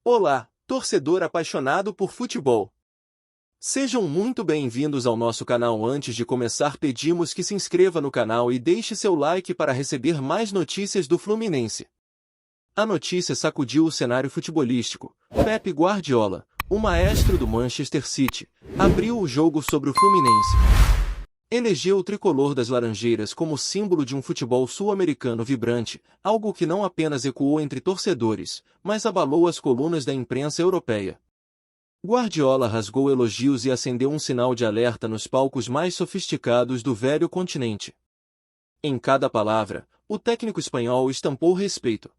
Olá, torcedor apaixonado por futebol. Sejam muito bem-vindos ao nosso canal. Antes de começar, pedimos que se inscreva no canal e deixe seu like para receber mais notícias do Fluminense. A notícia sacudiu o cenário futebolístico. Pep Guardiola, o maestro do Manchester City, abriu o jogo sobre o Fluminense. Elegeu o tricolor das Laranjeiras como símbolo de um futebol sul-americano vibrante, algo que não apenas ecoou entre torcedores, mas abalou as colunas da imprensa europeia. Guardiola rasgou elogios e acendeu um sinal de alerta nos palcos mais sofisticados do velho continente. Em cada palavra, o técnico espanhol estampou respeito.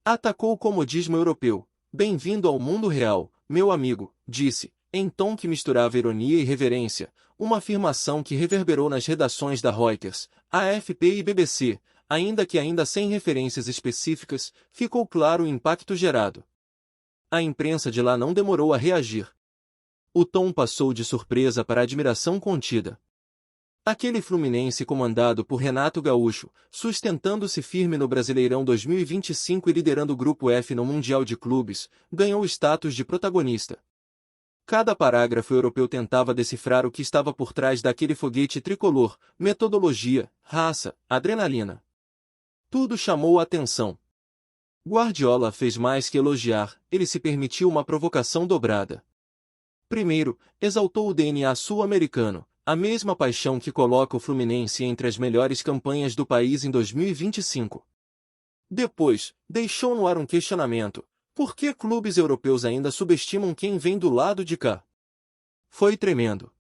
Atacou o comodismo europeu. Bem-vindo ao mundo real, meu amigo, disse, em tom que misturava ironia e reverência, uma afirmação que reverberou nas redações da Reuters, AFP e BBC, ainda sem referências específicas, ficou claro o impacto gerado. A imprensa de lá não demorou a reagir. O tom passou de surpresa para admiração contida. Aquele Fluminense comandado por Renato Gaúcho, sustentando-se firme no Brasileirão 2025 e liderando o Grupo F no Mundial de Clubes, ganhou o status de protagonista. Cada parágrafo europeu tentava decifrar o que estava por trás daquele foguete tricolor: metodologia, raça, adrenalina. Tudo chamou a atenção. Guardiola fez mais que elogiar, ele se permitiu uma provocação dobrada. Primeiro, exaltou o DNA sul-americano, a mesma paixão que coloca o Fluminense entre as melhores campanhas do país em 2025. Depois, deixou no ar um questionamento: por que clubes europeus ainda subestimam quem vem do lado de cá? Foi tremendo.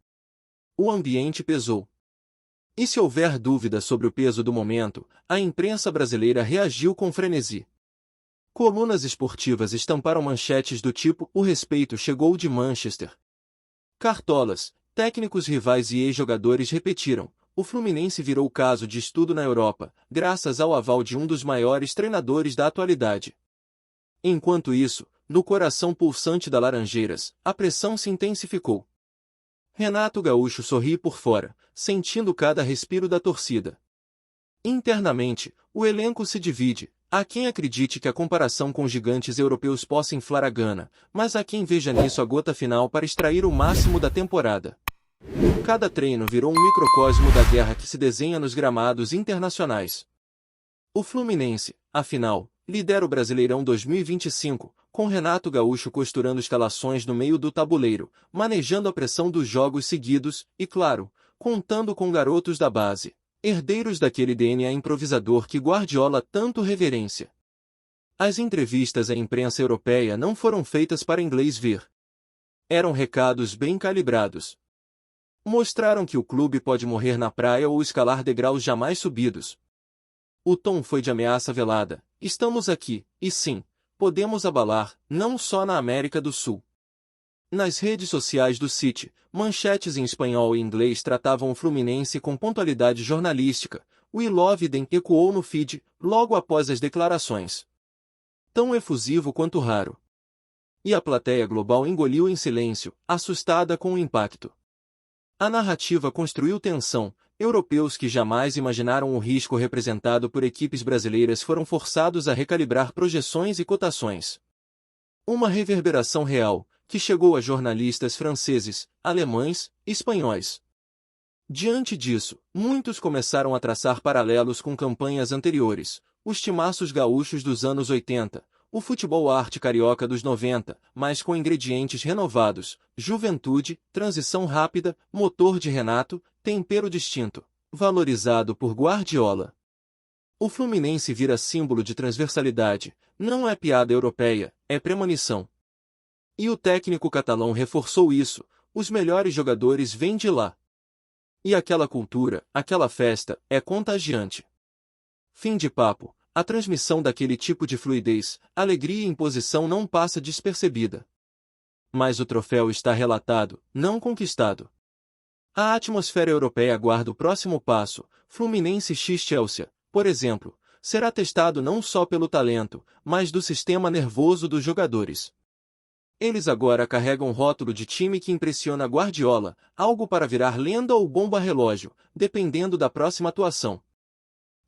O ambiente pesou. E se houver dúvida sobre o peso do momento, a imprensa brasileira reagiu com frenesi. Colunas esportivas estamparam manchetes do tipo: o respeito chegou de Manchester. Cartolas, técnicos rivais e ex-jogadores repetiram: o Fluminense virou caso de estudo na Europa, graças ao aval de um dos maiores treinadores da atualidade. Enquanto isso, no coração pulsante da Laranjeiras, a pressão se intensificou. Renato Gaúcho sorri por fora, sentindo cada respiro da torcida. Internamente, o elenco se divide. Há quem acredite que a comparação com gigantes europeus possa inflar a gana, mas há quem veja nisso a gota final para extrair o máximo da temporada. Cada treino virou um microcosmo da guerra que se desenha nos gramados internacionais. O Fluminense, afinal, lidera o Brasileirão 2025, com Renato Gaúcho costurando escalações no meio do tabuleiro, manejando a pressão dos jogos seguidos e, claro, contando com garotos da base, herdeiros daquele DNA improvisador que Guardiola tanto reverência. As entrevistas à imprensa europeia não foram feitas para inglês ver. Eram recados bem calibrados. Mostraram que o clube pode morrer na praia ou escalar degraus jamais subidos. O tom foi de ameaça velada: estamos aqui, e sim, podemos abalar, não só na América do Sul. Nas redes sociais do City, manchetes em espanhol e inglês tratavam o Fluminense com pontualidade jornalística. We love them ecoou no feed, logo após as declarações. Tão efusivo quanto raro. E a plateia global engoliu em silêncio, assustada com o impacto. A narrativa construiu tensão. Europeus que jamais imaginaram o risco representado por equipes brasileiras foram forçados a recalibrar projeções e cotações. Uma reverberação real, que chegou a jornalistas franceses, alemães, espanhóis. Diante disso, muitos começaram a traçar paralelos com campanhas anteriores: os timaços gaúchos dos anos 80, o futebol arte carioca dos 90, mas com ingredientes renovados: juventude, transição rápida, motor de Renato, tempero distinto, valorizado por Guardiola. O Fluminense vira símbolo de transversalidade, não é piada europeia, é premonição. E o técnico catalão reforçou isso: os melhores jogadores vêm de lá. E aquela cultura, aquela festa, é contagiante. Fim de papo. A transmissão daquele tipo de fluidez, alegria e imposição não passa despercebida. Mas o troféu está relatado, não conquistado. A atmosfera europeia aguarda o próximo passo. Fluminense x Chelsea, por exemplo, será testado não só pelo talento, mas do sistema nervoso dos jogadores. Eles agora carregam o rótulo de time que impressiona Guardiola, algo para virar lenda ou bomba-relógio, dependendo da próxima atuação.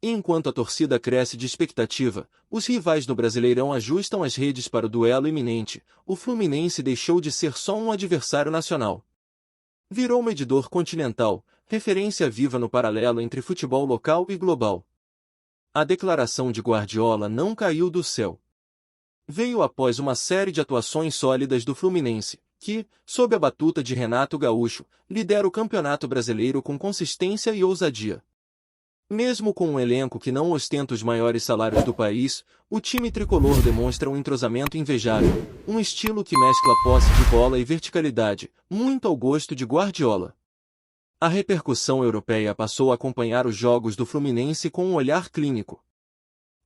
E enquanto a torcida cresce de expectativa, os rivais no Brasileirão ajustam as redes para o duelo iminente. O Fluminense deixou de ser só um adversário nacional. Virou medidor continental, referência viva no paralelo entre futebol local e global. A declaração de Guardiola não caiu do céu. Veio após uma série de atuações sólidas do Fluminense, que, sob a batuta de Renato Gaúcho, lidera o Campeonato Brasileiro com consistência e ousadia. Mesmo com um elenco que não ostenta os maiores salários do país, o time tricolor demonstra um entrosamento invejável, um estilo que mescla posse de bola e verticalidade, muito ao gosto de Guardiola. A repercussão europeia passou a acompanhar os jogos do Fluminense com um olhar clínico.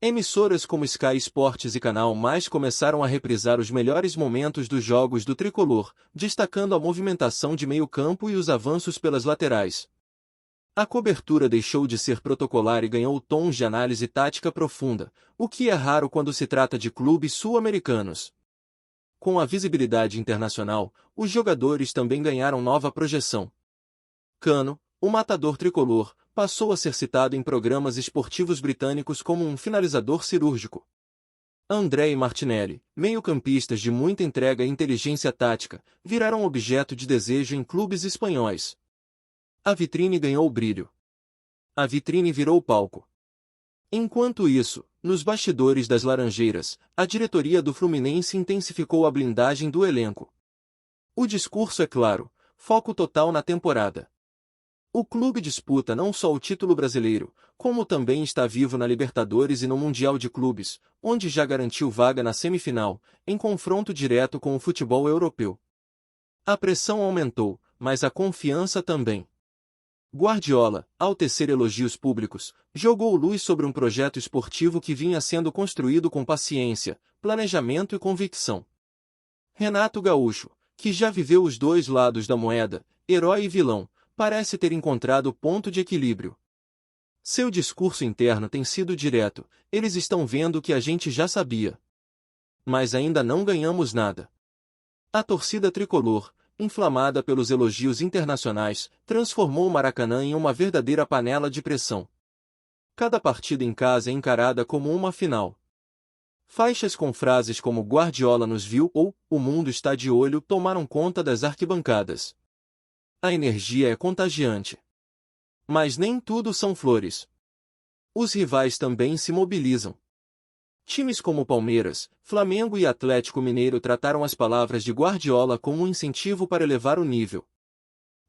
Emissoras como Sky Sports e Canal Mais começaram a reprisar os melhores momentos dos jogos do tricolor, destacando a movimentação de meio-campo e os avanços pelas laterais. A cobertura deixou de ser protocolar e ganhou tons de análise tática profunda, o que é raro quando se trata de clubes sul-americanos. Com a visibilidade internacional, os jogadores também ganharam nova projeção. Cano, o matador tricolor, passou a ser citado em programas esportivos britânicos como um finalizador cirúrgico. André e Martinelli, meio-campistas de muita entrega e inteligência tática, viraram objeto de desejo em clubes espanhóis. A vitrine ganhou brilho. A vitrine virou palco. Enquanto isso, nos bastidores das Laranjeiras, a diretoria do Fluminense intensificou a blindagem do elenco. O discurso é claro, foco total na temporada. O clube disputa não só o título brasileiro, como também está vivo na Libertadores e no Mundial de Clubes, onde já garantiu vaga na semifinal, em confronto direto com o futebol europeu. A pressão aumentou, mas a confiança também. Guardiola, ao tecer elogios públicos, jogou luz sobre um projeto esportivo que vinha sendo construído com paciência, planejamento e convicção. Renato Gaúcho, que já viveu os dois lados da moeda, herói e vilão, parece ter encontrado o ponto de equilíbrio. Seu discurso interno tem sido direto: eles estão vendo o que a gente já sabia. Mas ainda não ganhamos nada. A torcida tricolor, inflamada pelos elogios internacionais, transformou o Maracanã em uma verdadeira panela de pressão. Cada partida em casa é encarada como uma final. Faixas com frases como Guardiola nos viu ou o mundo está de olho tomaram conta das arquibancadas. A energia é contagiante. Mas nem tudo são flores. Os rivais também se mobilizam. Times como Palmeiras, Flamengo e Atlético Mineiro trataram as palavras de Guardiola como um incentivo para elevar o nível.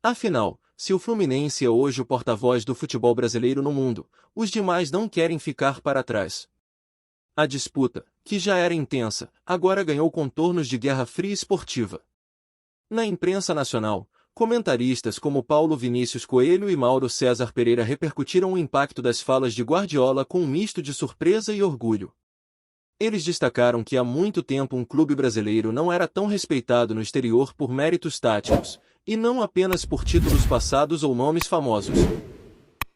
Afinal, se o Fluminense é hoje o porta-voz do futebol brasileiro no mundo, os demais não querem ficar para trás. A disputa, que já era intensa, agora ganhou contornos de guerra fria esportiva. Na imprensa nacional, comentaristas como Paulo Vinícius Coelho e Mauro César Pereira repercutiram o impacto das falas de Guardiola com um misto de surpresa e orgulho. Eles destacaram que há muito tempo um clube brasileiro não era tão respeitado no exterior por méritos táticos, e não apenas por títulos passados ou nomes famosos.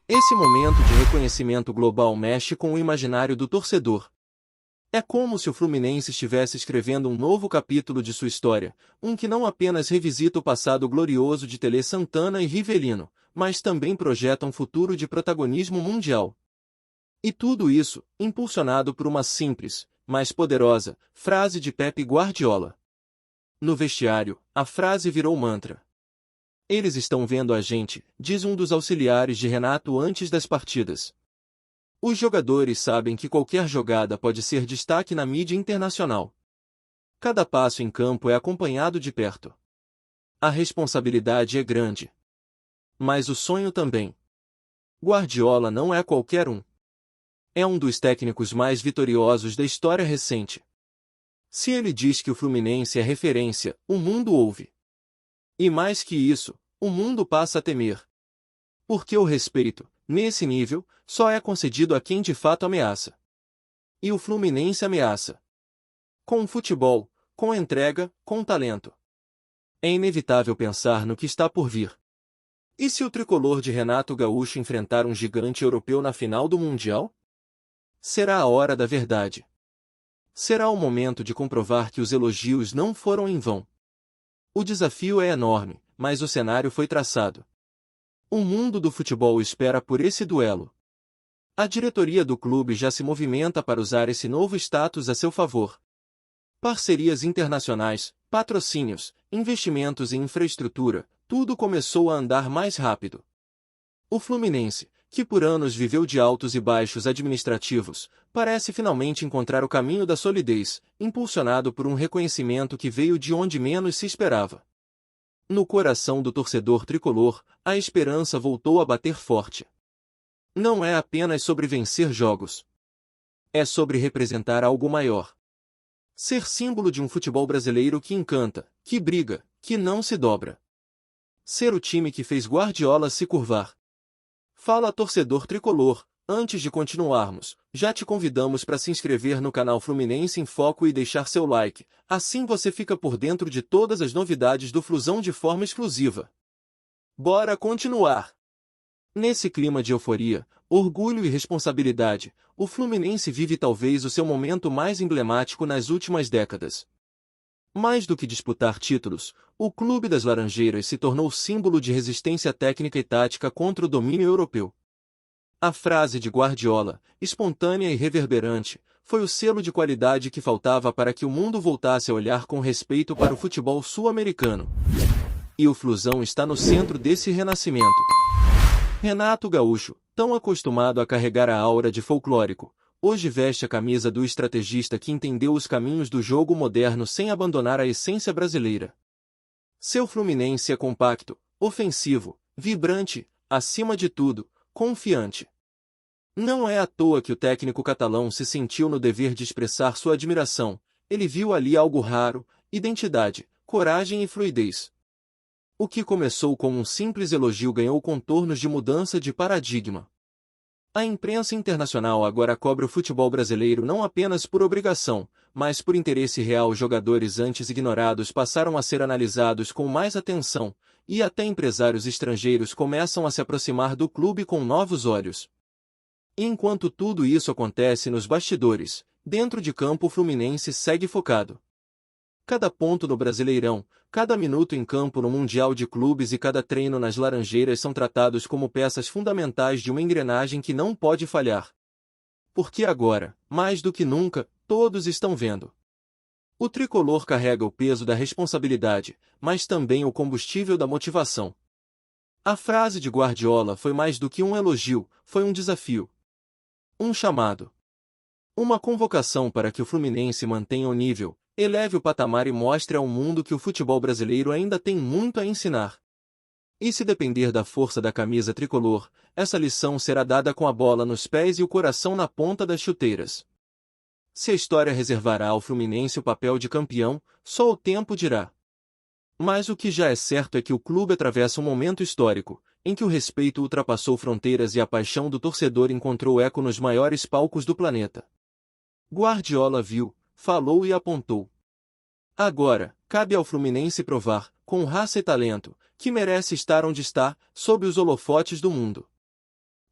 Esse momento de reconhecimento global mexe com o imaginário do torcedor. É como se o Fluminense estivesse escrevendo um novo capítulo de sua história, um que não apenas revisita o passado glorioso de Tele Santana e Rivelino, mas também projeta um futuro de protagonismo mundial. E tudo isso, impulsionado por uma simples, mas poderosa, frase de Pep Guardiola. No vestiário, a frase virou mantra. Eles estão vendo a gente, diz um dos auxiliares de Renato antes das partidas. Os jogadores sabem que qualquer jogada pode ser destaque na mídia internacional. Cada passo em campo é acompanhado de perto. A responsabilidade é grande. Mas o sonho também. Guardiola não é qualquer um. É um dos técnicos mais vitoriosos da história recente. Se ele diz que o Fluminense é referência, o mundo ouve. E mais que isso, o mundo passa a temer. Porque o respeito, nesse nível, só é concedido a quem de fato ameaça. E o Fluminense ameaça. Com futebol, com entrega, com talento. É inevitável pensar no que está por vir. E se o tricolor de Renato Gaúcho enfrentar um gigante europeu na final do Mundial? Será a hora da verdade. Será o momento de comprovar que os elogios não foram em vão. O desafio é enorme, mas o cenário foi traçado. O mundo do futebol espera por esse duelo. A diretoria do clube já se movimenta para usar esse novo status a seu favor. Parcerias internacionais, patrocínios, investimentos em infraestrutura, tudo começou a andar mais rápido. O Fluminense, que por anos viveu de altos e baixos administrativos, parece finalmente encontrar o caminho da solidez, impulsionado por um reconhecimento que veio de onde menos se esperava. No coração do torcedor tricolor, a esperança voltou a bater forte. Não é apenas sobre vencer jogos. É sobre representar algo maior. Ser símbolo de um futebol brasileiro que encanta, que briga, que não se dobra. Ser o time que fez Guardiola se curvar. Fala, torcedor tricolor, antes de continuarmos, já te convidamos para se inscrever no canal Fluminense em Foco e deixar seu like, assim você fica por dentro de todas as novidades do Flusão de forma exclusiva. Bora continuar! Nesse clima de euforia, orgulho e responsabilidade, o Fluminense vive talvez o seu momento mais emblemático nas últimas décadas. Mais do que disputar títulos, o Clube das Laranjeiras se tornou símbolo de resistência técnica e tática contra o domínio europeu. A frase de Guardiola, espontânea e reverberante, foi o selo de qualidade que faltava para que o mundo voltasse a olhar com respeito para o futebol sul-americano. E o Flusão está no centro desse renascimento. Renato Gaúcho, tão acostumado a carregar a aura de folclórico, hoje veste a camisa do estrategista que entendeu os caminhos do jogo moderno sem abandonar a essência brasileira. Seu Fluminense é compacto, ofensivo, vibrante, acima de tudo, confiante. Não é à toa que o técnico catalão se sentiu no dever de expressar sua admiração, ele viu ali algo raro, identidade, coragem e fluidez. O que começou como um simples elogio ganhou contornos de mudança de paradigma. A imprensa internacional agora cobre o futebol brasileiro não apenas por obrigação, mas por interesse real. Jogadores antes ignorados passaram a ser analisados com mais atenção, e até empresários estrangeiros começam a se aproximar do clube com novos olhos. Enquanto tudo isso acontece nos bastidores, dentro de campo o Fluminense segue focado. Cada ponto no Brasileirão, cada minuto em campo no Mundial de Clubes e cada treino nas Laranjeiras são tratados como peças fundamentais de uma engrenagem que não pode falhar. Porque agora, mais do que nunca, todos estão vendo. O tricolor carrega o peso da responsabilidade, mas também o combustível da motivação. A frase de Guardiola foi mais do que um elogio, foi um desafio. Um chamado. Uma convocação para que o Fluminense mantenha o nível, eleve o patamar e mostre ao mundo que o futebol brasileiro ainda tem muito a ensinar. E se depender da força da camisa tricolor, essa lição será dada com a bola nos pés e o coração na ponta das chuteiras. Se a história reservará ao Fluminense o papel de campeão, só o tempo dirá. Mas o que já é certo é que o clube atravessa um momento histórico, em que o respeito ultrapassou fronteiras e a paixão do torcedor encontrou eco nos maiores palcos do planeta. Guardiola viu, falou e apontou. Agora, cabe ao Fluminense provar, com raça e talento, que merece estar onde está, sob os holofotes do mundo.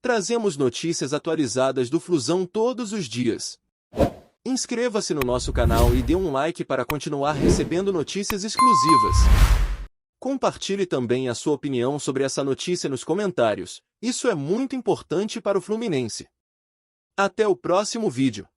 Trazemos notícias atualizadas do Flusão todos os dias. Inscreva-se no nosso canal e dê um like para continuar recebendo notícias exclusivas. Compartilhe também a sua opinião sobre essa notícia nos comentários, isso é muito importante para o Fluminense. Até o próximo vídeo.